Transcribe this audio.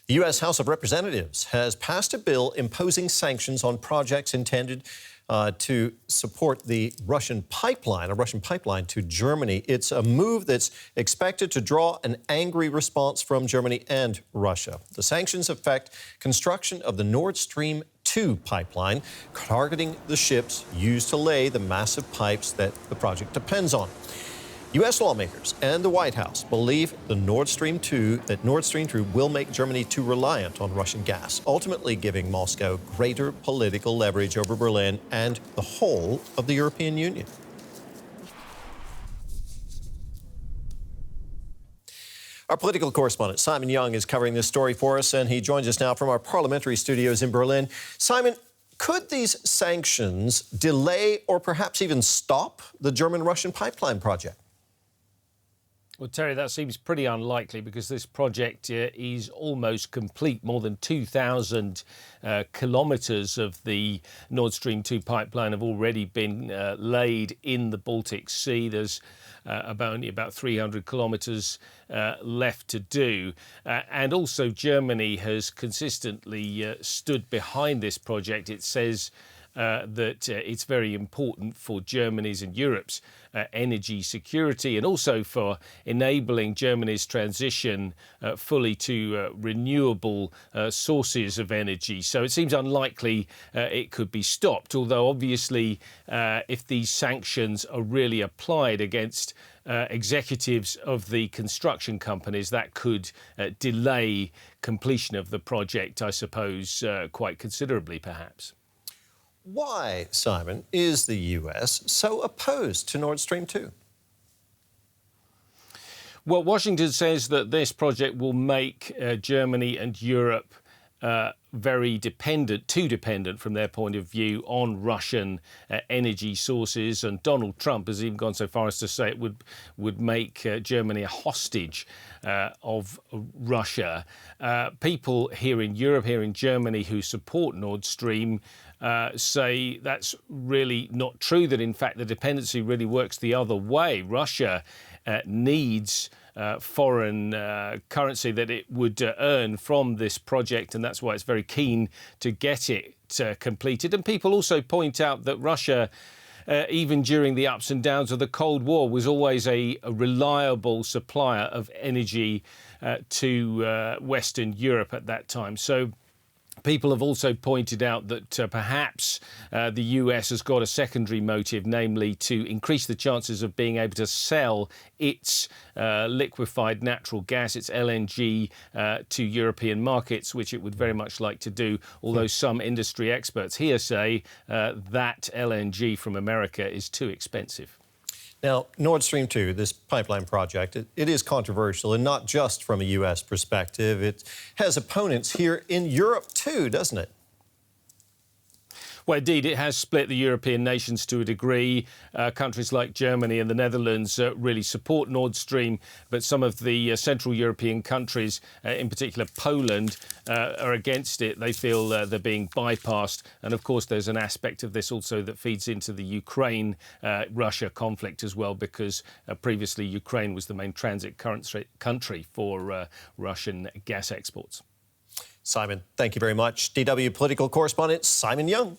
The U.S. House of Representatives has passed a bill imposing sanctions on projects intended to support the Russian pipeline to Germany. It's a move that's expected to draw an angry response from Germany and Russia. The sanctions affect construction of the Nord Stream 2 pipeline, targeting the ships used to lay the massive pipes that the project depends on. U.S. lawmakers and the White House believe that Nord Stream 2 will make Germany too reliant on Russian gas, ultimately giving Moscow greater political leverage over Berlin and the whole of the European Union. Our political correspondent, Simon Young, is covering this story for us, and he joins us now from our parliamentary studios in Berlin. Simon, could these sanctions delay or perhaps even stop the German-Russian pipeline project? Well, Terry, that seems pretty unlikely because this project is almost complete. More than 2,000 kilometres of the Nord Stream 2 pipeline have already been laid in the Baltic Sea. There's only about 300 kilometres left to do. And also Germany has consistently stood behind this project. It says that it's very important for Germany's and Europe's energy security and also for enabling Germany's transition fully to renewable sources of energy. So it seems unlikely it could be stopped, although obviously if these sanctions are really applied against executives of the construction companies, that could delay completion of the project, I suppose, quite considerably perhaps. Why, Simon, is the U.S. so opposed to Nord Stream 2? Well, Washington says that this project will make Germany and Europe very too dependent from their point of view on Russian energy sources. And Donald Trump has even gone so far as to say it would make Germany a hostage of Russia. People here in Europe, here in Germany, who support Nord Stream say that's really not true, that in fact the dependency really works the other way. Russia needs foreign currency that it would earn from this project, and that's why it's very keen to get it completed. And people also point out that Russia, even during the ups and downs of the Cold War, was always a reliable supplier of energy to Western Europe at that time. So people have also pointed out that perhaps the US has got a secondary motive, namely to increase the chances of being able to sell its liquefied natural gas, its LNG, to European markets, which it would very much like to do, although some industry experts here say that LNG from America is too expensive. Now, Nord Stream 2, this pipeline project, it is controversial, and not just from a U.S. perspective. It has opponents here in Europe too, doesn't it? Well, indeed, it has split the European nations to a degree. Countries like Germany and the Netherlands really support Nord Stream, but some of the Central European countries, in particular Poland, are against it. They feel they're being bypassed. And of course, there's an aspect of this also that feeds into the Ukraine-Russia conflict as well, because previously Ukraine was the main transit country for Russian gas exports. Simon, thank you very much. DW political correspondent Simon Young.